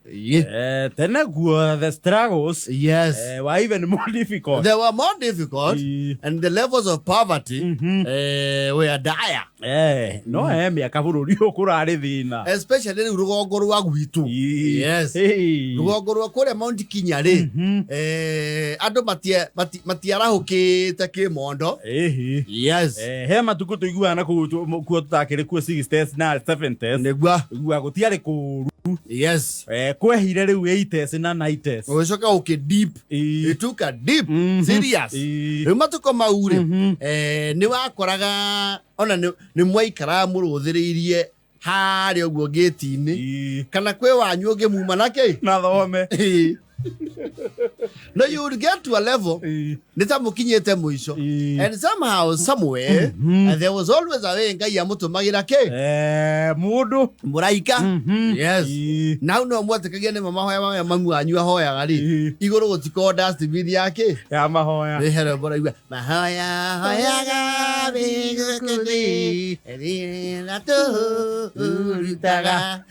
Tene the struggles were even more difficult. They were more difficult, and the levels of poverty were dire. No, miaka bururi ukurari thina. Especially rugongo rwa gwitu. Yes. Rugongo rwa kure Mount Kenya ri. Andu matiarahukite kimondo. Yes. He matuku tuiguana ku tutakire ku 60s na 70s. Negwa gutiare ku. Yes. Kwehire riu 80s na 90s. Ucoka uki deep. It took a deep. Serious. Riu matuko maure. Ni wakoraga ona ni mwaikara muruthiririe hari oguo gate-ini kana kwe wanyu ungi muma nake na thome. No, you would get to a level nitamukinyete muico, and somehow somewhere there was always a way ngai amutumagira ke mundu muraika. Yes. Now no mwatekagia ni mama hoya mamu anyu hoya ri iguru gutiko dustbin yake ya mahoya ehere bora igwa mahoya hoya ga bigukudi erina tu uritaga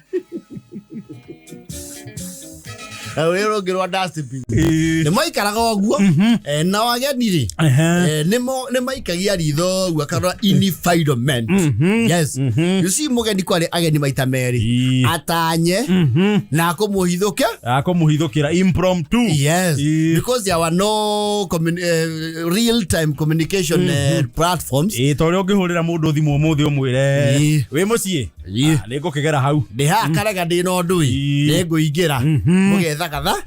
awero girwa dustbin ni maikaraga oguo na wageni ri ni maikagia ritho gwa kana environment. Yes. You see mugeni kwari ageni maita meri atanye na akumuhithukira impromptu. Yes. Because there were no real time communication platforms. Tore ungihurira mundu thimu umuthi umwire wi mucie ni ngukigera hau ndi ha karega ndi no ndui ni nguingira mugetha gatha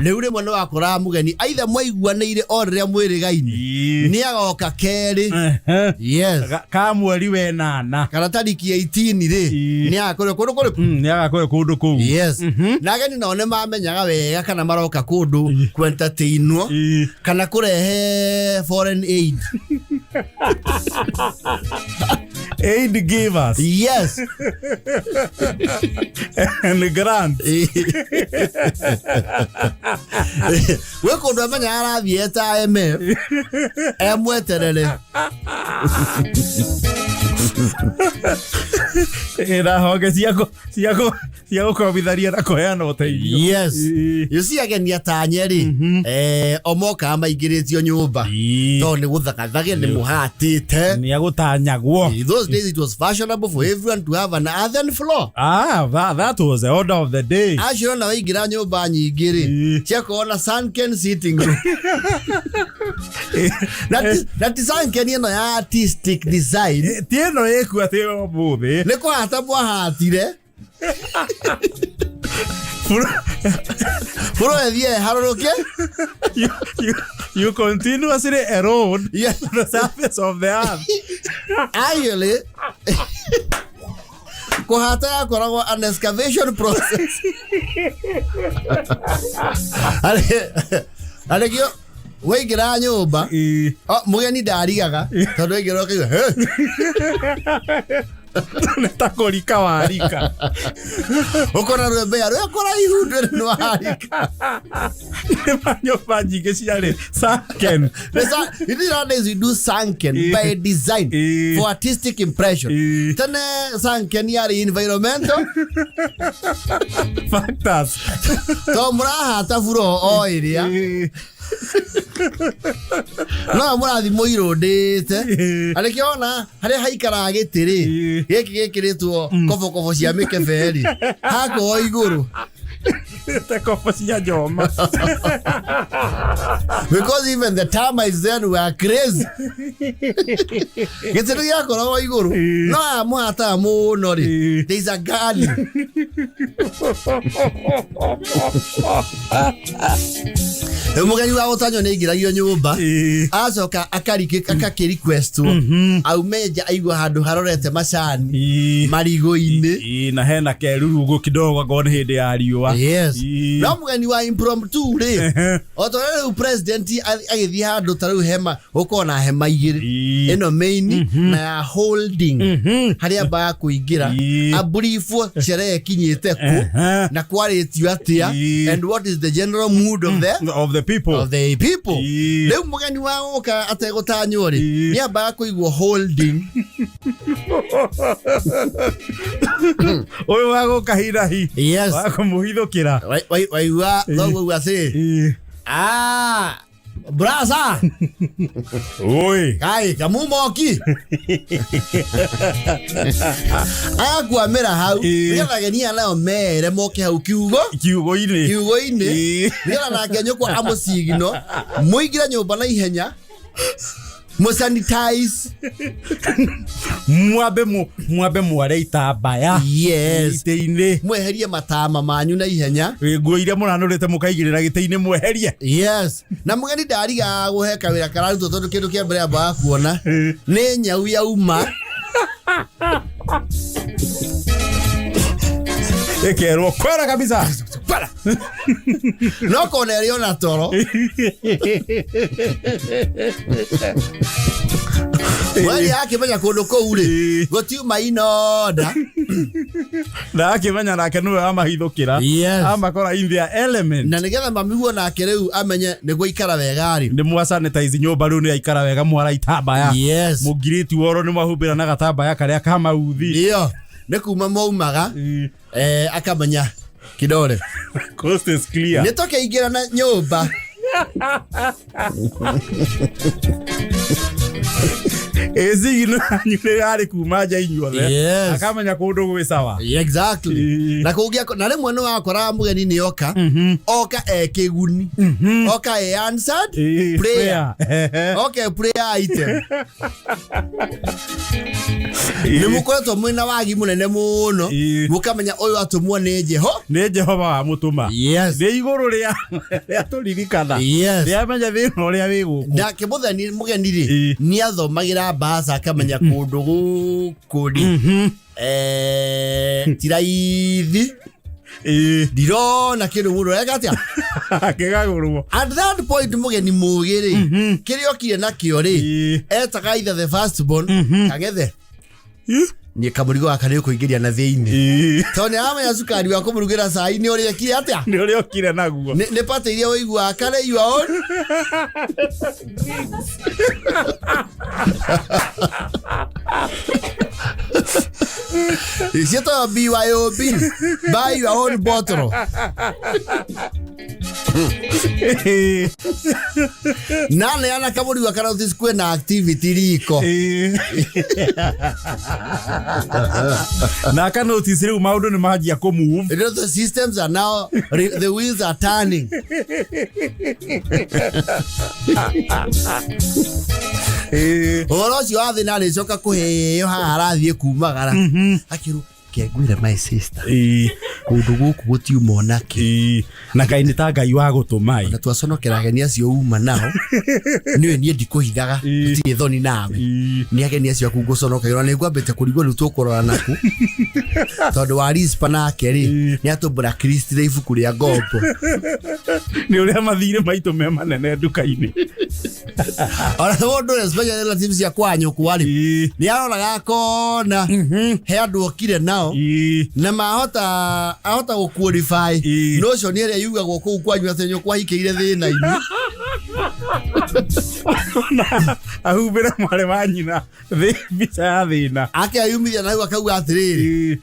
riu rimwe ni wakora mugeni aitha mwaiguanire o riria mwirigaini ni agoka keri. Yes. Ka mweri we nana kana tariki 18 ri ni akore kundu ku. Yes. Na ageni no ne mamenyaga wega kana maroka kundu ku entertainwo kana kurehe foreign aid. Aid givers. Yes. And grant. We kundu amenya arathie ta MF emweterere era hoge ciago kobitharia na koheana uteithio. Yes. You see ageni atanyeri omoka maingiritio nyumba to ni guthakathage ni muhatite ni agutanyagwo. Those days it was fashionable for everyone to have an earthen floor. That was the order of the day. Ashiro na waingira nyumba nyingiri ciakona sunken sitting room. That sunken ino ya artistic design tieno yeku ateo buthi niko hata mwahatire Furo edie haruruke. You continuously erode the surface of the earth. Actually, kuhata yakoragwo an excavation process. Alegio waigira nyumba mugeni ndarigaga tondu waigira ukiuga netakorika warika ukora rwembe ya rwekora ihundu ni warika nyumba nyingi ciarĩ sunken. Nowadays we do sunken by design for artistic impression. Tene sunken yari environmental factors to murahata furo o iria no murathi muirundite arikiona haria haikara gitiri giki gikiritwo kobo cia mikeberi hako iguru the kobo cia njoma because even the termites then were crazy. Gitiri giakoragwo iguru no amuhata muno ri there is a garden. Mugeni wa utanyo ni ngiragio nyumba acoka akaki-requestwo aumeja aigua handu harorete macani marigo-ini na hena keruru kidogo ngone hindi ya riua. Yes. No mugeni wa impromptu ri otorere president agithie handu taru hema ukona hema igiri ino main na ya holding haria ba kuingira abrifo sherehe kinyite ku na kwaritio atia and what is the general mood of the people. Leo mugeni wa oka ategotanywo ri ni aba kuigwo holding Oyo wago kahira hi. Yes. Wako muhithukira. Waigua thoguo ase. Brasa. Oi. Kai kamumoki. Akwamera hau. Ngetha genia nayo mere moke hau kiugo-ini. Ngetha nake nyukwa amucigino. Muingira nyumba na ihenya. Musanitize. Mwabe mware itambaya. Yes. Gite-ini. Mweherie matama manyu na ihenya. Nguo iria muranurite mukaigirira gite-ini mweherie. Yes. Na mugeni ndariga guheka wira kararuto tondu kindu kia mbere amba kuona ni nyau yauma. Ekerwo kwara kabisa. Kwara. No konerio na toro. Wali yake menya kundu kou ri gotiuma inoda na akimenya nake niwe amahithukira amakora in their element na nigetha mamiguo nake riu amenye niguo ikara wega ri ni mwa sanitize nyumba riu ni aikara wega mwara itambaya mugiriti woro ni mahumbira na gatambaya karia kamauthi ndio ni kuma maumaga akamenya kidole coast is clear nitoke ingira na nyumba ezigino anyure yari kumaja inyuothe akamenya kundu gwi sawa exactly na kugia na rimwe no akora mugeni ni oka oka ekiguni oka answered prayer okay prayer item ni mukoretwo mwina wagi munene muno mukamenya uyu atumwo ni Jehova wa mutuma ni iguru ria turirikana ria menya thina uria wi guku ndake mutheni mugeni ri ni athomagira basa akamenya kundu gukuri tiraithi dirona kindu muno egatia kigagurwo at that point mugeni mugiri kirio kie na kio ri etaga either the first born kagethe ni kamurigo akari kuingiria na thiini toni amenya sukari wa kumurugira sai ni uri kire atia ni uri okire naguo ni pate iria uigua akare you are on is it a BYOB buy your own bottle nane ana kamuri wa kana this kwena activity riko na kana notice riu maundu ni mahajia ko move the systems are now the wheels are turning oro cio athina ni coka kuheo harathie kumagara akiru kengwire my sister kundu guku gutiuma onake na kai ni ta ngai wa gutumai na twaconokera ageni acio uma nao niwe nie ndikuhithaga tutige thoni nawe ni ageni acio aku nguconokagira ni ngwambite kurigwo riu tukurora naku tondu wa rispa nake ri ni atumbura Kristi ibuku ria ngombo ni uria mathire maitu me manene nduka-ini ona mundu especially relatives ya kwanyu kwari ni aroraga kona he andu okire nao na ahota guqualify no cio ni ria yugagwo kuu kwanyu atenyo kwahikire thina-ini ahumbira mware wa nyina bica ya thina ake ayumithia na akauga atiriri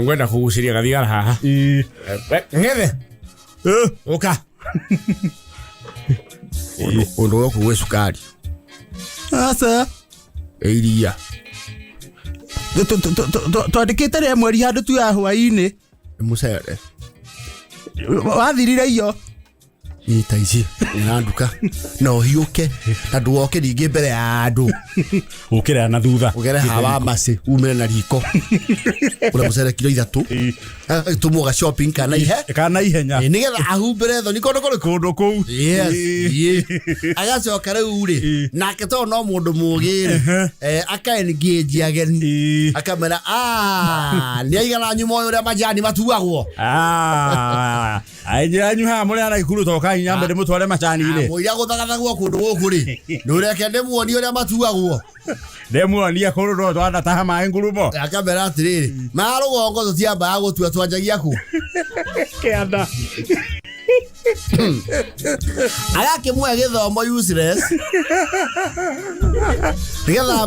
ngwenda kuguciria gathigara haha ngethe uka undu woku gwe sukari asa iria twandikite ria mweri handu tu ya hwaini mucere wathirire iyo itaici na nduka no hiuke na nduoke ringi mbere ya andu ukira na thutha ugere hawa masi umire na riko ura mucere kilo 3 tumuga shopping kana ihenya nigetha ahumbire tho ni kundu kou yes agacoka riu ri nake to no mundu mugiri akaengage ageni akamera ni aigana nyuma uria majani matuagwo aijira nyuha muri ara ikuru toka nyambe de mutware macani-ini muira guthagathagwo kundu guku ri nureke ndemwoni uria matuagwo ndemwonia kuru twanda taha mai ngurumo akamera atiriri marugongo tutiamba gutua twanjagia ku kianda Agake mwe githomo useless. Together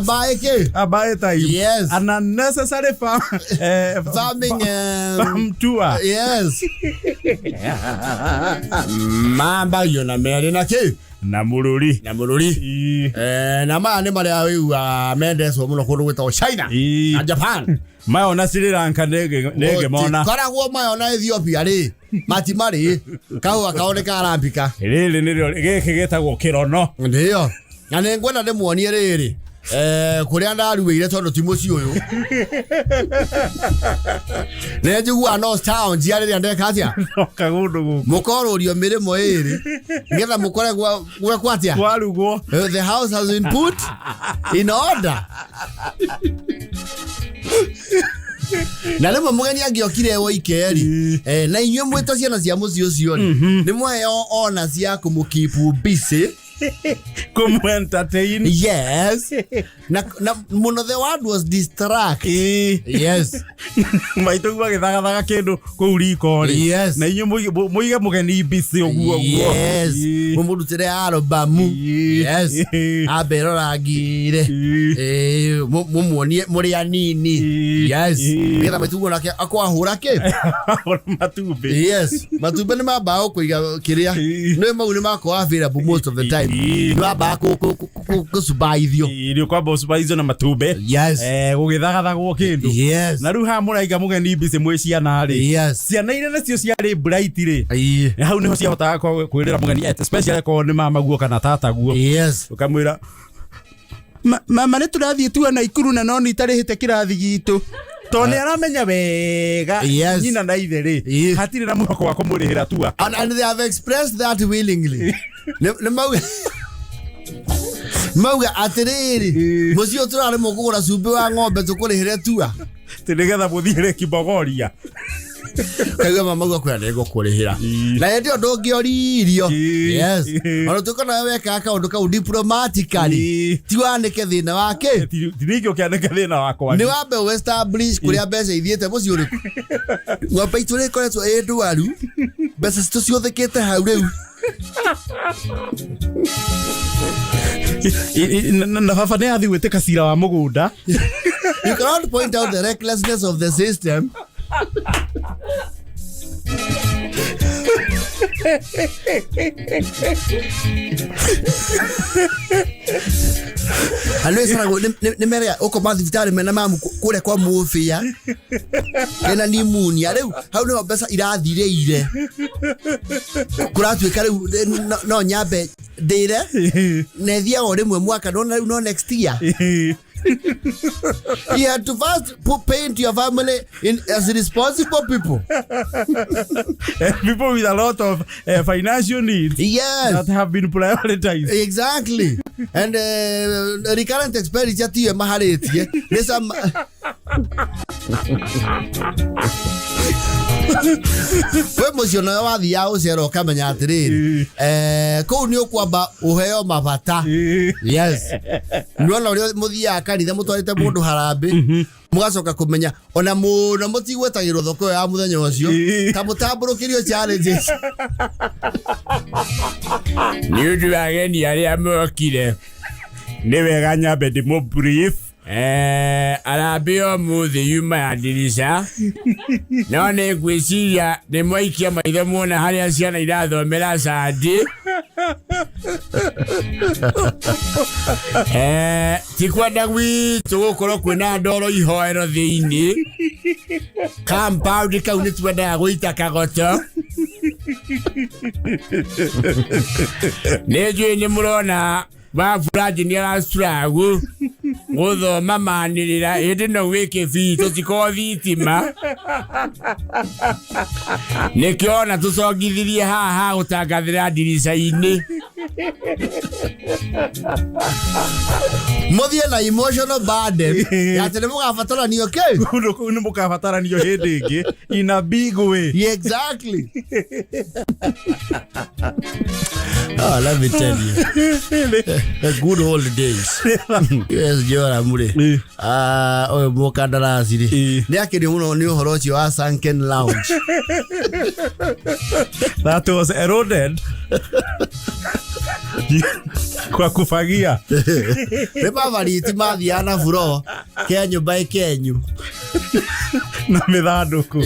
abaye time. Yes. An unnecessary farming farm tour. Yes. Mamba yona mere na ke. Na mururi. Na mane mari awiwa mendes wo muno kundu gwitwa China na Japan. Mayona Sri Lanka nege mona. Koragwo mayona Ethiopia ri. Mati mari kawa kaoneka arambika. Riri nirio giki getagwo kirono. Ndio. Na nengwenda ndemuonie riri. Kuria ndaruwire tondu ti muci uyu. Nejigua no town jiari ria ndeka atia. Kagundu guku. Mukorurio mirimo iri. Ngetha mukore gwa kwatia. Warugwo. The house has been put in order. Na lemo mugeni angiokire wo ikeri na inywe mwito ciana cia muci ucio ni mweyo ona cia kumukipu busy Como entertain. Yes. Na the word was distract. Yes. Maitogwa githagathaga kindu ku riko ri. Yes. Na inyu muige mugeni busy oguo. Yes. Mumurutire albamu. Yes. Abero ragire. Mumuonie muri anini. Yes. Bila matugo nake akwahura ke. Matumbe. Yes. Matumbe ni mabao kuiga kiria. No mau ni mako available most of the time. Nwa kusubaithio. Irio kwa bosubaithio na matumbe. Yes. Gugithagathago kindu. Yes. Na riu ha muraiga mugeni busy mwe ciana ri. Yes. Ciana ire nacio ciari bright ri. Hau niho ciahota kwirira mugeni especially ko ni mama guo kana tata guo. Yes. Ukamwira mama ni turathie tu na ikuru na no ni tarihite kirathi gitu. Tone aramenya wega nyina na ithe ri hatire na muhoko wa kumurihira tua. And they have expressed that willingly. Mauga atiriri mucio turare mukugura cumbi wa ng'ombe tukurihire tua tinigetha muthire Kibogoria kaiga mama gwa kwenda gukurihira na ndio ndongioririo. Yes. Ono tukona weka akaundu kau diplomatically tiwanike thina wake tinigio kianike thina wakwa ni wambe establish kuria mbeca ithiete muci uriku ng'ombe itu ri koretwo ndwaru mbeca citu ciuthikite hau riu na baba ni athi gwiteka cira wa mugunda. You cannot point out the recklessness of the system. Alwe sana ni meria uko mathibitari mena mamu kure kwa mufia ena ni muni ariu hau ni mbeca irathireire kuratuika riu no nyambe ndire nethia o rimwe mwaka no next year. You have to first paint your family as responsible people. People with a lot of financial needs. Yes. That have been prioritized. Exactly. And recurrent expenditure tiye maharitie. We muciona wathi ya ucero kamenya atiriri kou ni ukwamba uheo mabata. Yes. Nuona uri muthia kanitha mutwarite mundu harambe mugacoka kumenya ona muno mutigwetagirwo thoko ya muthenya ucio ta mutamburukirio challenges ni undu ageni aria mokire ni wega nyambe ndimo brief arambio muthi yuma ya dirisha no ne gwiciria ni mwaikia maithe muona haria ciana irathomera sandi tikwenda gwitu gukorwo kwina ndoro ihoero thiini compound kau ni twenda gwita kagoto nejwe ni murona ba furaji ni arastragu guthoma manirira indi no wike fito tiko thitima nikiona tucongithirie haha utangathira dirisha-ini Muthie na emotional burden. Yatene mugafatara ni okay. Kuno mugafatara ni hindi ingi in a big way. Yeah, exactly. Oh, let me tell you. The good old days. Yes, Jora Mure. Oh, Mokandarasi. They are getting on new Horochi or sunken lounge. That was eroded. Kwa kufagia. Lepa variti madhiana furo. Kenyu by Kenyu. Na medhaduku.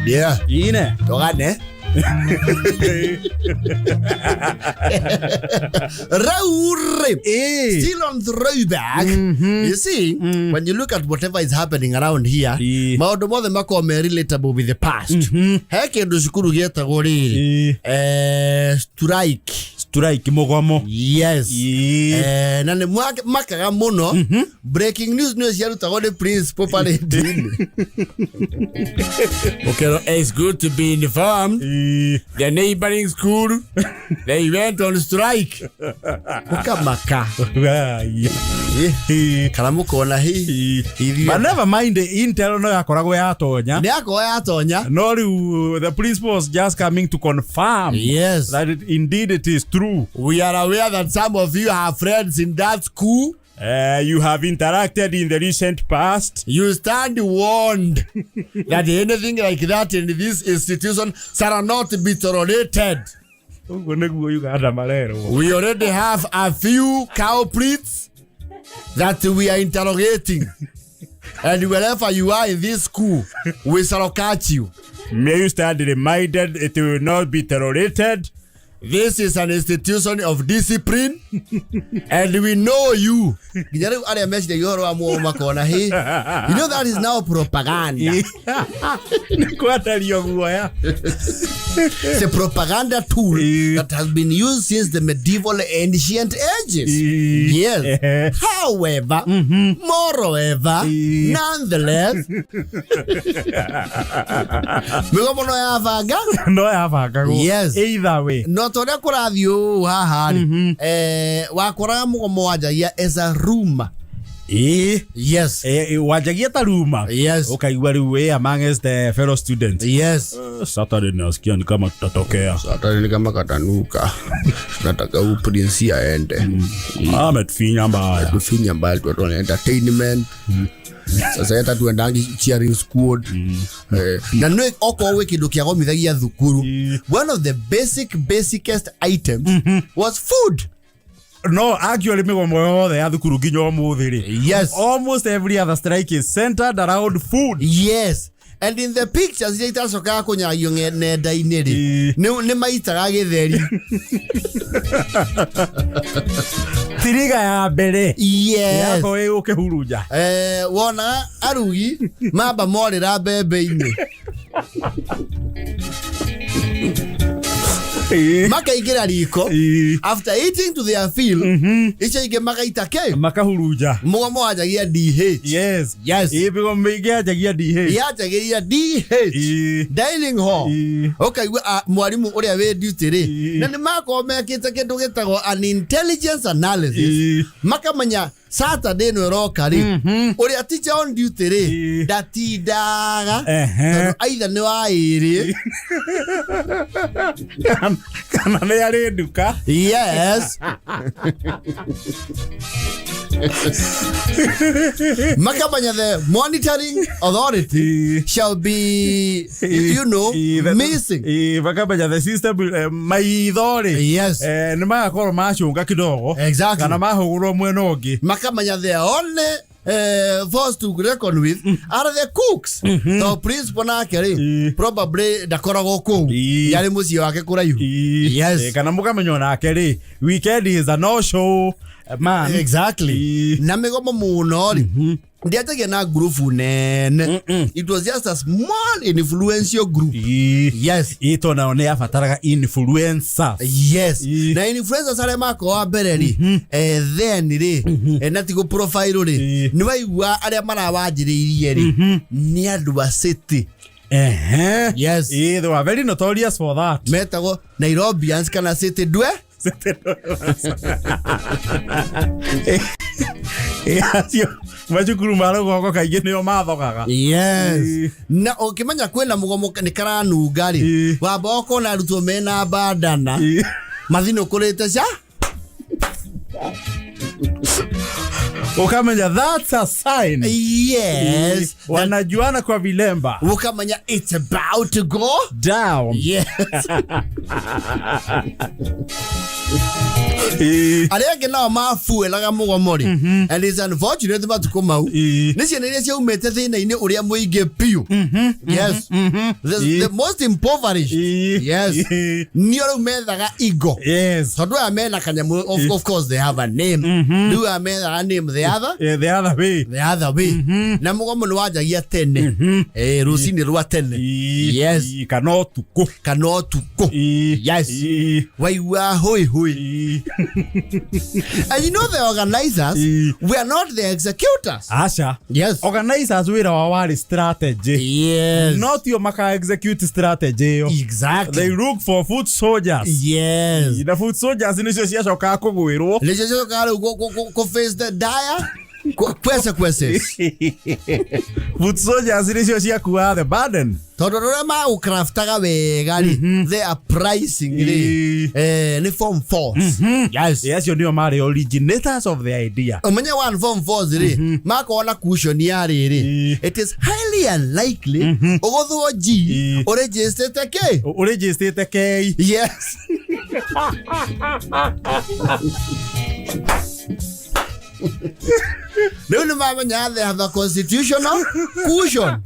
Yeah. Ine. Togane. Raure. Still on throwback. You see, when you look at whatever is happening around here, maundu mothe makome relatable with the past. He kindu cukuru gietagwo riri. Strike Mugomo. Yes. Na ni makaga muno. Breaking news news yarutagwo ni principal pale ndini. Okay, it's good to be informed. The neighboring school, they went on strike. Mukamaka. Karamuko na hii. But never mind, the intel no yakoragwo yatonya. Ni yako yatonya. No, the principal was just coming to confirm. Yes. That indeed it is true. We are aware that some of you have friends in that school. You have interacted in the recent past. You stand warned that anything like that in this institution shall not be tolerated. We already have a few culprits that we are interrogating. And wherever you are in this school, we shall catch you. May you stand reminded it will not be tolerated. This is an institution of discipline, and we know you. You know that is now propaganda. It's a propaganda tool that has been used since the medieval ancient ages. Yes. However, moreover, nonetheless, yes. Either way. No tore kurathio haha wakora Mugomo wajagia as a rumor. Yes. Wajagia ta rumor. Yes. Ukaigua riu amongst the fellow students. Yes. Saturday nasikia ni kama tutatokea. Saturday ni kama katanuka. Nataka uprince aende. Ametufinya mbaya. Tufinya mbaya tu wana entertainment. Sasa yata tuendangi cheering squad. Na no oko kindu kia gomithagia thukuru. One of the basicest items was food. No, actually, Migomo yothe ya thukuru nginya umuthiri. Yes. Almost every other strike is centered around food. Yes. And in the pictures they tasoka kunyagio nenda-ini ri ni maitaga githeri. Tiriga ya mbere. Yes. Yako yuke huruja. Wona arugi mamba morira mbembe-ini. Makaigira riko after eating to their fill icho ige magaita ke makahuruja Mugomo wajagia DH. Yes. Ibigo mege ajagia DH. Yajagia DH dining hall. Okay, mwalimu uria we duty ri na ni mako mekite kindu gitago an intelligence analysis makamanya Saturday no roka ri uria teacher on duty ri datindaga either ni wa iri kana ne ari nduka. Yes. Makamanya the monitoring authority shall be, missing. Makamanya the system maithori. Yes. Ni magakoro machunga kidogo. Exactly. Kana mahugurwo mwena ungi. Makamanya the only forced to reckon with are the cooks. So principal na keri probably dakorago ku yari muci wake kuraihu. Yes. Kana mukamenya na keri weekend is a no show man. Exactly. Na Migomo muno ri ndiatagia na group nene. It was just a small influential group. Yes. Ito na one afataraga influencers. Yes. Na influencers are mako wa bereri. Then ri natigo profile ri. Ni waigua aria marawajiririe ri. Ni andu a city. Yes. They were very notorious for that. Metago Nairobians kana city dwe. Majukuru maro goko kaige nio mathogaga. Yes. Na okimanya kwena mugomo ni karanu ngari. Waboko na ruto mena bandana. Mathino kurete cia. Ukamanya that's a sign. Yes. Wanajuana kwa vilemba. Ukamanya it's about to go down. Yes. Arege na mafuelaga mugomori. And it's unfortunate but kumau. Nisi nene cia umete thina ine uria muige piu. Yes. The most impoverished. Yes. Ni ora umethaga ego. Yes. Tondu amena kanyamu of course they have a name. Do amena name the other? The other way. The other way. Na mugomo ni wajagia tene. Rusini rwa tene. Yes. Kanotuko. Yes. Waiwa hoi. And you know the organizers we are not the executors. Asha. Yes. Organizers wira wawari strategy. Yes. Not your maka execute strategy. Exactly. They look for foot soldiers. Yes. The foot soldiers in this year shoka kugwiro. Let's just go face the dire. Kwese. Foot soldiers in this year kuwa the burden. Todorora ma ukraftaga wegari. They are pricing ni form 4. Yes, you know the originators of the idea. Omanya one form 4 mako ona cushion yari. It is highly unlikely ogodho G or register the K. Yes. No, they have a constitutional cushion.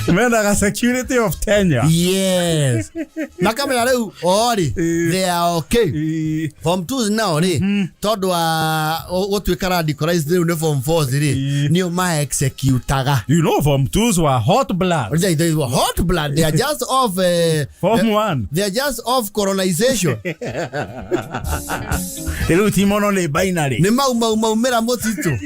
Men are a security of tenure. Yes. They are okay. Form 2 now, Todo what we can radicalize the uniform 4 new my executaga. You know, Form 2s were hot blood. They were hot blood. They are just off Form 1. They are just off colonization. Binary. Ni maumera motito.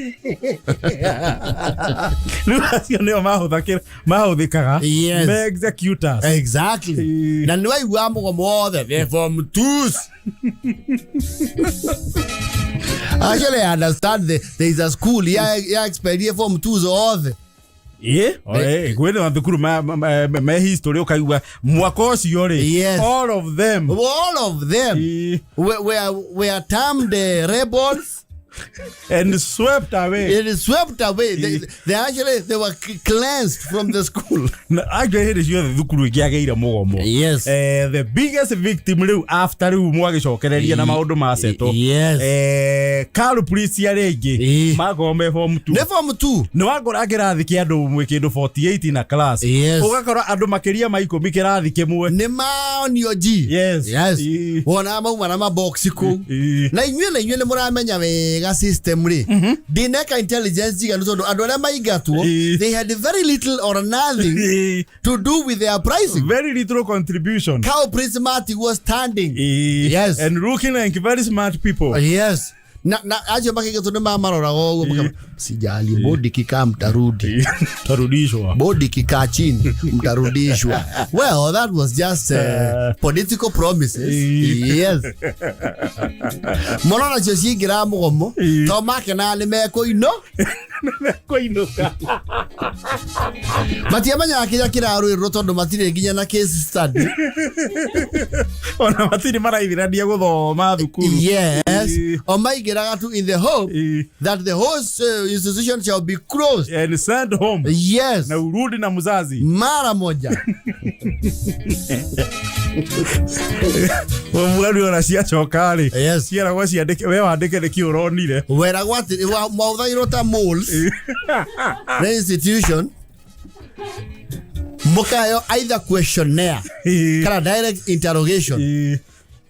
Yes. Me executors. Exactly. Na niwa iwamu kwa mwothe. They form 2s. Actually, I understand there is a school. Yeah, experience form 2s all. Kwene wanthukuru me history ukaiwa mwaka ucio ri. Yes. All of them were termed rebels. And swept away. It is swept away. They were cleansed from the school. Actually, here is the Dukuru Gageira Mugomo. Yes. The biggest victim after Muagishokeria na Maudo Maseto. Yes. Karu police yarege. Magome form 2. Ne form 2. No agora kirathiki andu mwekindu 48 in a class. Yes. Ugakora andu makiria maiko mikirathike mwe. Ne maonio G. Yes. Wona mauma na mabox ku. Na inywe ne muramenya wega system ri. Dineka intelligence ga nuso andu aria maigatwo. They had very little or nothing to do with their pricing. Very little contribution. How prismatic was standing. Yes. And looking like very smart people. Yes. Na aje baki kitu nima marora go sijali bodi kika mtarudi. Tarudishwa. Bodi kika chini mtarudishwa. Well, that was just political promises. Yes. Monona jeshi gira mugomo. To make na ni meko ino. Meko ino ka. Matia manya akija kiraru rotondo matire ginya na case study. Ona matire maraithiradia guthoma thukuru. Yes. O maigiraga tu in the hope that the whole institution shall be closed and sent home. Yes. Na urudi na mzazi. Mara moja. Mwali ona cia chokari. Yes. Ciara gwa ciandike we wandike niki uronire. Wera gwati mauthairo ta moles. The institution mukayo either questionnaire kana direct interrogation.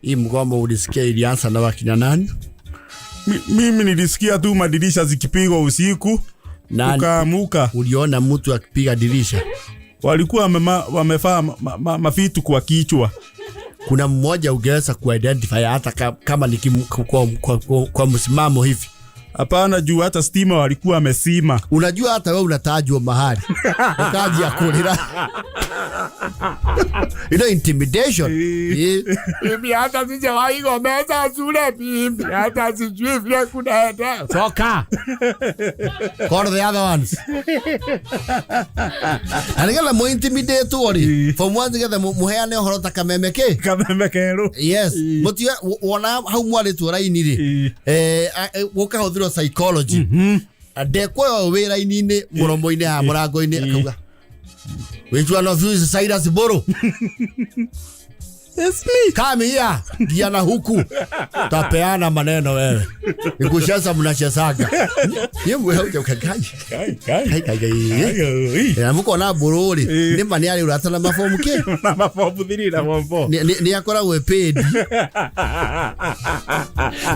Mugomo ulisikia ilianza na wakina nani? Mimi nilisikia tu madirisha zikipigwa usiku. Ukaamuka. Uliona mtu akipiga dirisha? Walikuwa wamevaa mafitu kwa kichwa. Kuna mmoja ungeweza kuidentify hata kama ni kwa msimamo hivi? Hapana, juu hata stima walikuwa wamesima. Unajua hata wewe unatajwa mahali. Ukaji ya kulira. Intimidation. Mimi hata sijawahi gomeza shule mimi. Hata sijui vile kunaenda. Toka. Call the other ones. Anigala mo intimidate wori. From once get muheane horo ta kamemeke. Kamemekero. Yes. But you wona how mwale tu raini ri. Woka hothiro psychology. Adekwa wera inine muromo-ine ha murango-ine akauga. Which one of you is Cyrus Boro? It's me. Come here. Diana huku. Tapeana maneno wewe. Nikushasa mnashasaga. Yemwe hauja ukagai. Ya muko na bururi. Ni maniali uratana mafomu ke? Na mafomu thiri na mofo. Ni akora we paid.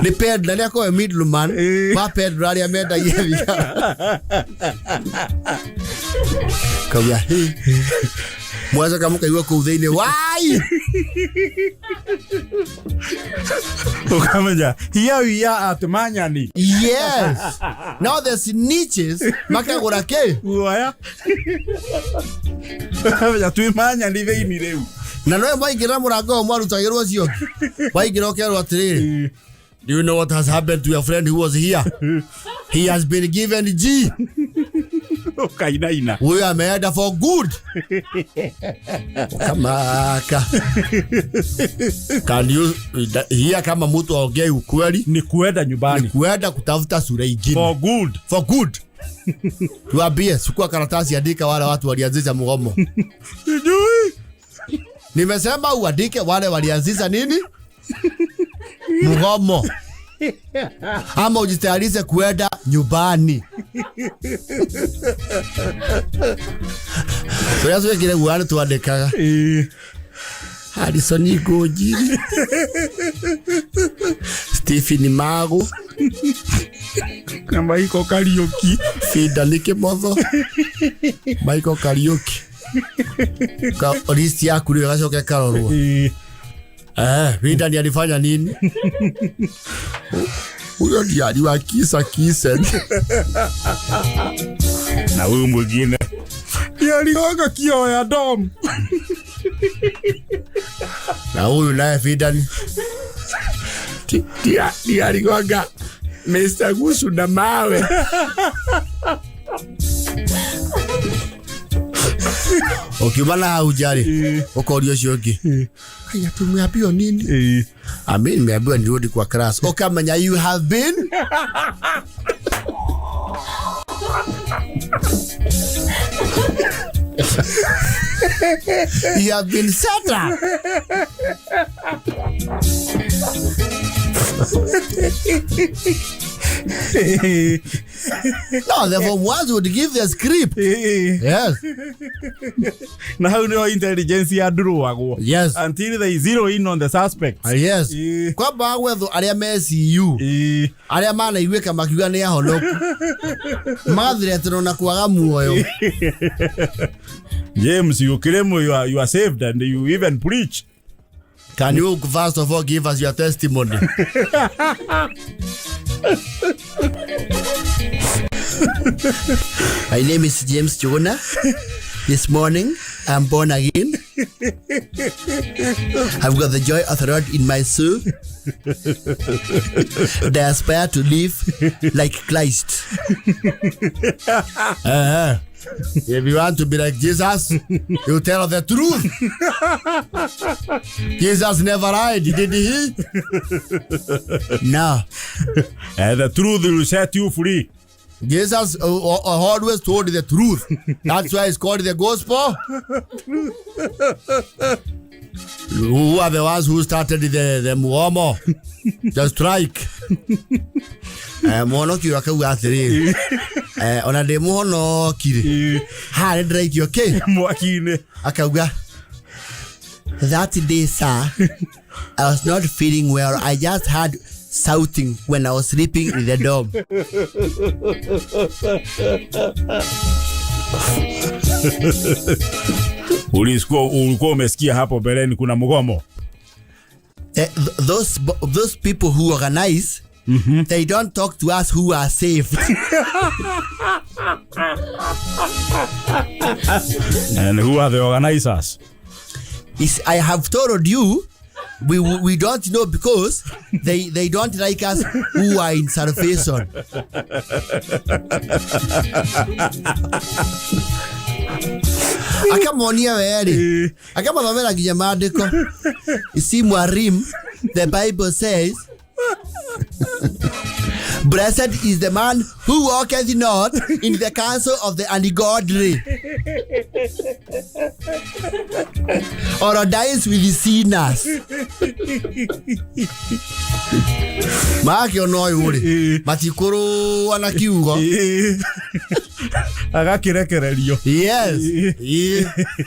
Ni paid na ni akora middleman. Pa paid rali amenda yevi. Kawia. Mwaza kamuka iwa kuudhine. Why? Ukamenja. Hiya atumanyani. Yes. Now the snitches. Maka gorake. Guoya. Ukamenja tuimanyani veini leu. Na noe maigira murago mwarutagirwo cio. Maigira okerwo atiriri. Do you know what has happened to your friend who was here? He has been given G. Kainaina. We are made for good. Kamaka. Can you here kama mtu aongee ukweli? Ni kuenda nyumbani. Ni kuenda kutafuta sura ingine. For good. For good. Tuambie, chukua karatasi andika wale watu walianzisha Mugomo. Sijui. Nimesema uandike wale walianzisha nini? Mugomo. Ama ujitayarishe kuenda nyumbani. So yazo kile uane tuandikaga. Harrison Gojiri. Stephen Mago. Kama iko karaoke. Fida Nike Motho. Michael karaoke. Ka listi yako ile kashoka karorwa. Fida ni alifanya nini? Huyo ndiye aliwa kisa. Na huyu mwingine alihoga kio ya dom. Na huyu naye Fida ni alihoga Mr. Gusu na mawe. Ukimana haujali ukorio shoki. Haya tumeambiwa nini? Amen, nimeambiwa nirudi kwa class. Ukamenya you have been you have been set up. No, the form ones would give the script. Yes. Na how no intelligence ya druagwo. Yes. Until they zero in on the suspect. Yes. Kwa bagwetho aria mesi you. Aria mana iweka makiuga ni ahonoku. Mathretero na kwaga muoyo. James, you are saved and you even preach. Can you first of all give us your testimony? My name is James Jonah. This morning, I'm born again. I've got the joy of the Lord in my soul. I aspire to live like Christ. If you want to be like Jesus, you tell the truth. Jesus never lied, did he? No. The truth will set you free. Jesus always told the truth. That's why it's called the gospel. Who are the ones who started the Mugomo? The strike. Mono kiwa kauga atiri. Ona de mono kiri. Ha strike okay. Mwakine. Akauga. That day, sir, I was not feeling well. I just had shouting when I was sleeping in the dorm. Ulikuwa umesikia hapo beleni kuna mgomo. Those people who organize, they don't talk to us who are saved. And who are the organizers? I have told you, we don't know because they don't like us who are in salvation. Akamonia weri. Akamonia nginya maandiko. Isi mwarim, the Bible says, blessed is the man who walketh not in the counsel of the ungodly, or dies with the sinners. Maki ono yuri matikuru anakiugo agakirekererio. Yes.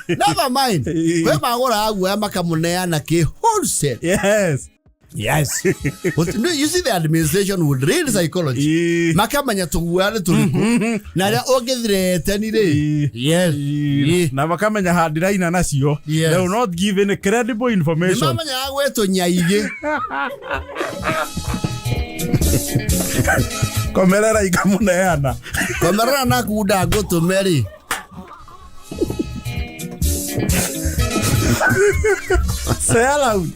Never mind. Kwe magora agwa makamuneana ki wholesale. Yes. Yes. But no, you see the administration would read psychology. Makamanya tuguare tuliku. Na ya ogethirete ni ri. Yes. Na makamanya hadiraina nacio. They will not give any credible information. Mamanya agwe to nyaige. Komerera ikamuneana. Komerera na kuda go to Mary. Sell out.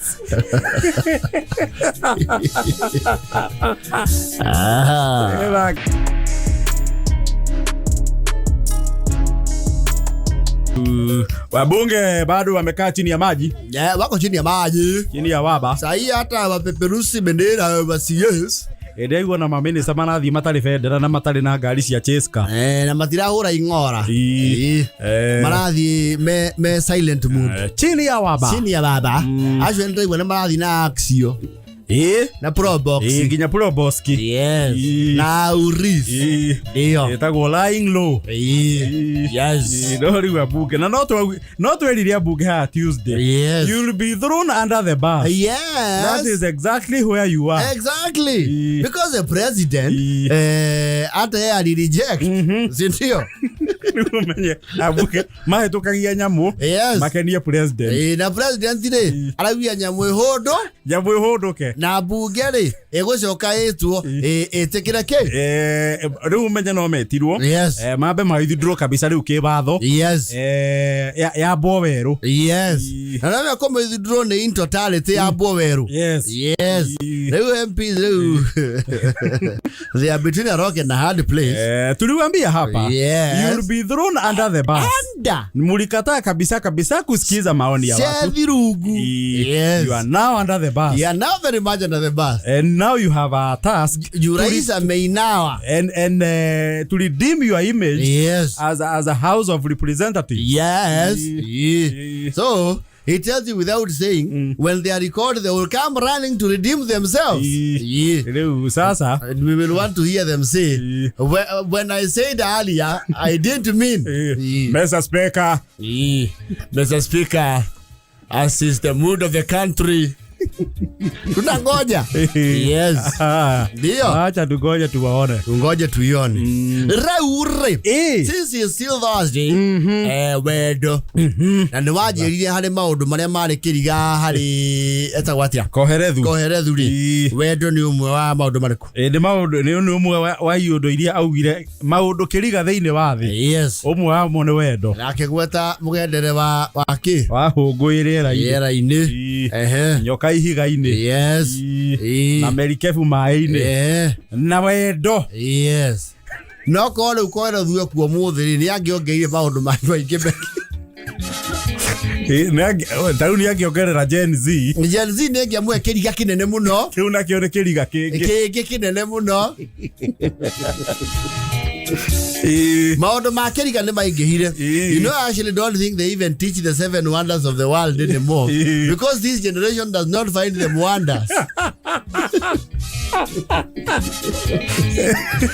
Wabunge bado wamekaa chini ya maji. Yeah, wako chini ya maji. Chini ya waba. Sahi hata wapeperusi bendera wa CS. Edego na mamene sama na thima tari federa na matari na ngari cia Cheska. Na matira hura ingora. Marathi me silent mood. Chini ya waba. Chini ya baba. Acho ndego na marathi na aksio. Na pro box. Ginya pro boxki. Yes. Na uris. Dio. Etagwo lying low. Yes. Dori wa buke. Na not where buke ha Tuesday. Yes. You'll be thrown under the bus. Yes. That is exactly where you are. Exactly. Because the president ata ya reject. Sindio? Numenye abuke mahetokagia nyamu. Yes. Makenia president. Na president dire arawia nyamu hodo. Nyamu hodo ke. Na bugere egocoka etwo etekira ke riu menya no metirwo mabe maithindro kabisa riu kibatho ya boweru na na ko maithindro ni in totality ya boweru riu MP riu they are between a rock and a hard place tuliwaambia hapa you'll be thrown under the bus mulikataa kabisa kusikiza maoni ya watu you are now under the bus very much under the bus. And now you have a task. You raise a meinawa. And to redeem your image as a house of representatives. Yes. So he tells you without saying, when they are recorded, they will come running to redeem themselves. Sasa. And we will want to hear them say, when I said earlier, I didn't mean. Mr. Speaker. Mr. Speaker, as is the mood of the country. Tunangoja. Yes. Ndio. Acha tugoje tuwaone. Tungoje tuione. Raure. Since it's still Thursday. Wedo. Na niwajirie hari maundu maria mari kiriga hari etagwatia. Koherethu ri. Wedo ni umwe wa maundu mariku. Ni maundu ni umwe wa iundu iria augire maundu kiriga thiini wa thi. Yes. Umwe wa mo ni wendo. Akigweta mugendere wa ki. Wa hungwire raini. Nyoka ihiga-ini. Yes. Na merikebu mai-ini. Na wendo. Yes. No kore ukore thuo kuo muthiri ni angiongeire maundu maingi Taru ni angiongerera Gen Z. Gen Z ni ngiamwe kiriga kinene muno. Kiu na kio ni kiriga kingi. Kinene muno. Maondo makeriga ne maingehire. You know, I actually don't think they even teach the 7 wonders of the world anymore. Because this generation does not find them wonders.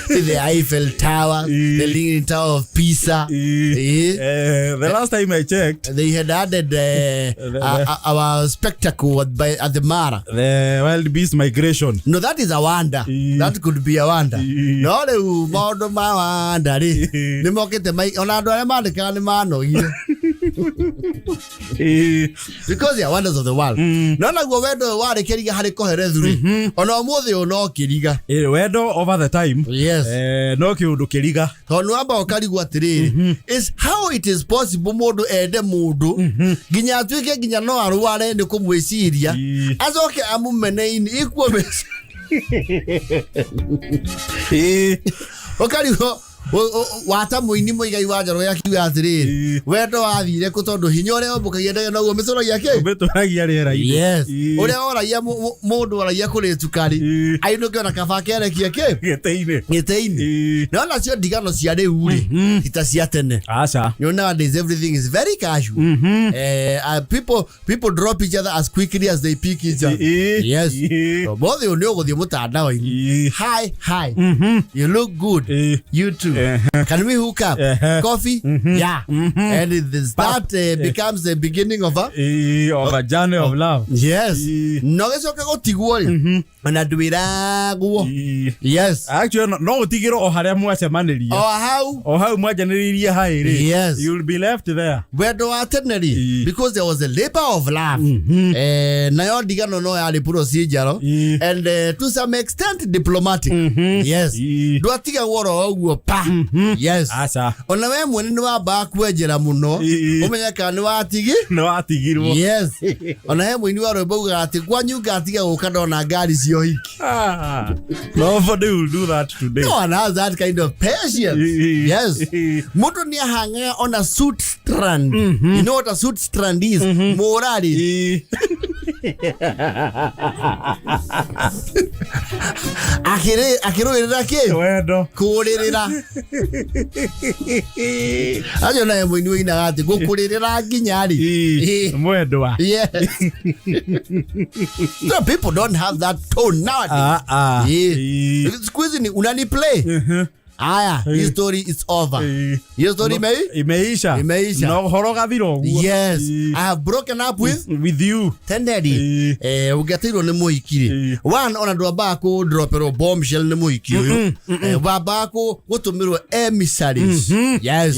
The Eiffel Tower, the Leaning Tower of Pisa. The last time I checked, they had added our spectacle at the Mara. The wild beast migration. No, that is a wonder. That could be a wonder. No, the Modo Mawanda. Nimokete mai onado emande kani mano here. Because they are wonders of the world. Nona go wedo wale keriga hare kohere thuri. Ono mothe ono keriga. Wedo over the time. Yes. No kiundu keriga. Ono amba okari gwatiriri. Is how it is possible modu ede mudu. Ginya atwike ginya no aruare ne kumwesiria. Azoke amumeneini ikwo. Okari go wata muini muigai wajaro yakiwa atiriri wendo wathire kutondu hinya ore ombukagia ndege no misoro yake ubetoragia rera ine. Yes. Ore oragia mundu oragia kuri tukari ainuke na kafakere kieke geteini no na cio ndigano cia riu ri ita cia tene. Acha you know, nowadays everything is very casual. People drop each other as quickly as they pick each other. Yes. So both you know guthie mutandao hi you look good. You too. Can we hook up? Coffee? Yeah. And that becomes the beginning of a journey of love. Yes. No gesoka gotigwo na ndwira guo. Yes. Actually no utigiro o haria mwacemanirie. O hau mwajaniririe hairi. Yes. You will be left there. Wendo wa teneri because there was a labor of love. Na yo digano no ya procedure and to some extent diplomatic. Yes. Do atiga woro oguo pa. Yes. Acha. Ona we mwene ni wamba kwenjera muno. Umenya kana ni watigi? No watigirwo. Yes. Ona he mwini wa rwimbo uga ati kwanyu ngatiga guka ndona ngari cio hiki. Nobody will do that today. No one has that kind of patience. Yes. Mutu ni hanga on a suit strand. You know what a suit strand is? Morali. Akiro irira ke? Wendo. Kuririra. Ajo na mwini wina gati gukuririra nginyari. Mwendo wa. Yes. No, people don't have that tone nowadays. Squeeze ni unani play. Aya, his story is over. Your story imeisha. No horoga thiro. Yes. I have broken up with you. Tendedi. Ugatiro ne muhikire. One ona ndo abako dropero bombshell ne muhikire. Babako gotumiro emissaries. Yes.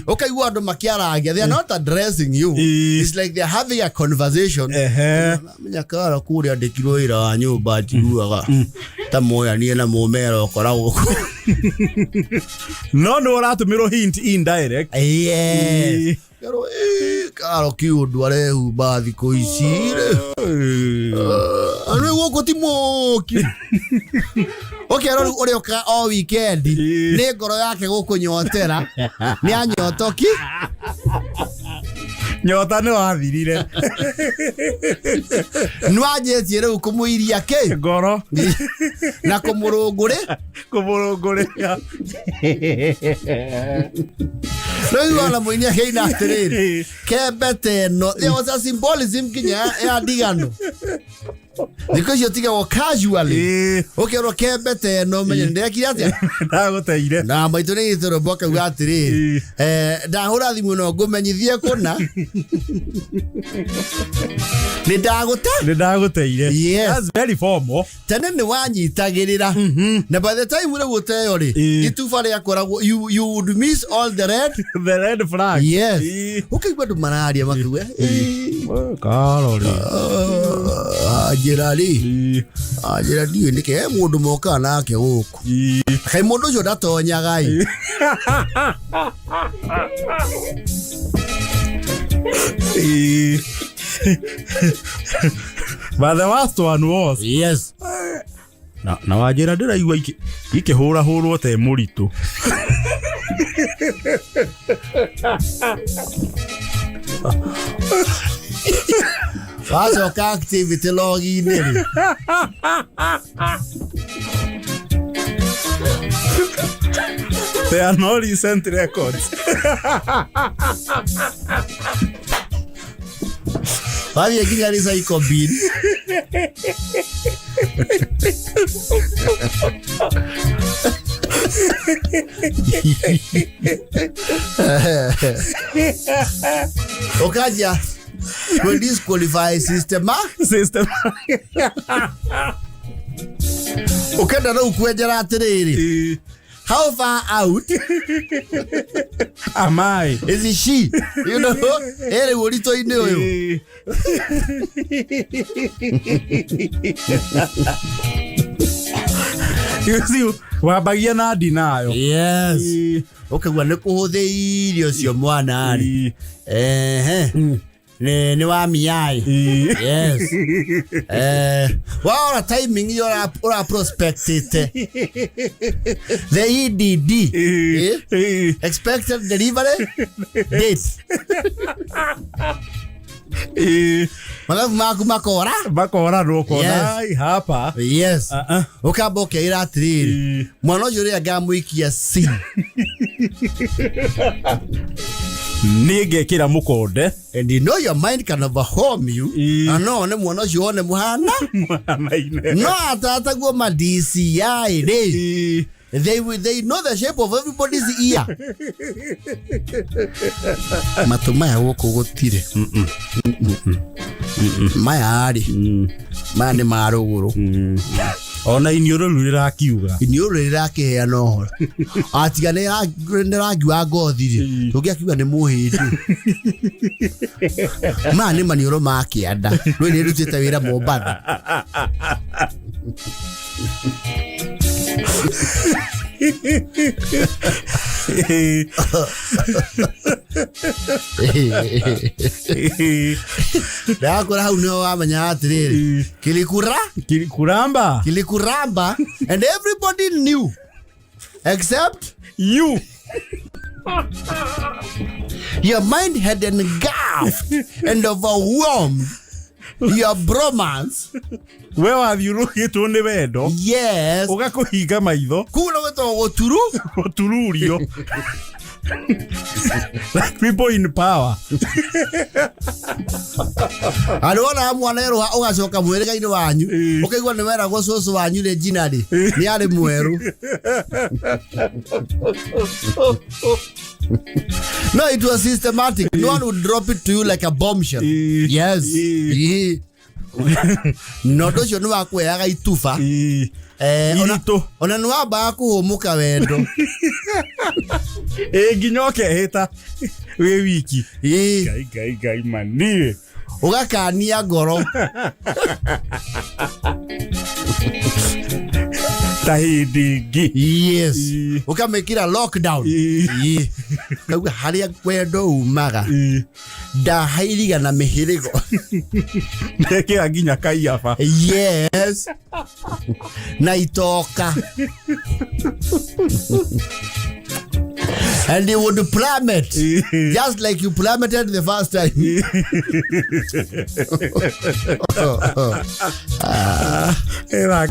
Okay, you are the makiara. They are not addressing you. It's like they're having a conversation. Mnyakara kuri adekiro ira nyumba tiuaga. Tamoya ni na momero korago. No uratumiro hint indirect. Yes. Pero karo kiundu arehu bathi kuicire. Anu goko timoki. Okay, ore oka all weekend. Ne ngoro yake gukunyotera. Ni anyotoki. Nyota no athirire. Nwajetie reu kumuiria ke ngoro na kumurungure. No you are mwini heina atiriri. Kebete no. There was a symbolism kinya ya digano. Because you think I casually. Okay, okay, better no man. They kiatia. Na goteire. Na maitone itoro boka gatiri. Da hora di muno go menyithie kona. Ni dagoteire. Yes. That's very formal. Tene ni wanyitagirira. Na by the time we wote yori, itu fare yakora you would miss all the red flag. Yes. Okay, but manaria makuwe. Karori. Ajirali ndike mundu moka nake guku. Kai mundu ucio ndatonya gai. But the last one was yes. Na wajira ndiraigua ikihura hurwo te muritu. Faço activity login nele. There are no recent records. Why you getting a recycle bin? Okaja, will disqualify system? Okenda no kwejera atiriri. How far out am I? Is it she? You know, ere gorito ine oyo. You see, wabagia na dinayo. Yes. Okay, gwa nikuhuthiirio cio mwana ari. Ni wa miai. Yes. Well, timing your prospected. The EDD. Expected delivery date. Malafu maku makora roko nai hapa. Yes. Ukaboke ira atiriri. Mwana yuri agamuikia si. Nige kila mukonde. And you know your mind can overwhelm you. Ano ne mwana yone muhana. No atata go ma DCI dey. They know the shape of everybody's ear. Matumaya woko gotire. Maya ari. Mane maruguru. Ona inioro lurira kiuga. Inioro rira ke no. Atiga ne ragiwa gothire. Tugia kiuga ne muhindi. Mane manioro makianda. Rwe ne rutite wira Mombasa. Da kora hau no amanya atiriri. Kilikuramba and everybody knew except you. Your mind had engulfed and overwhelmed your bromance. Where have you looked at on the bed? Yes. Ugakuhiga maitho. Kuna weto goturu. Gotururio. Like people in power. Alona mwana ero ugacoka mwereka ino wanyu. Ukaigwa ni wera go soso wanyu le jinari. Ni ari mweru. No, it was systematic. No one would drop it to you like a bombshell. Yes. Noto cio nwa kweaga itufa. Ona nwa ba kuhumuka wendo. Ginyoke heta we wiki. Gai mani. Ugakania ngoro. Tahidigi. Yes. Ukamekira lockdown. Kauga haria kwendo umaga. Da hairiga na mihirigo. Neke aginya kaiafa. Yes. Na itoka. And they would plummet. Just like you plummeted the first time. Like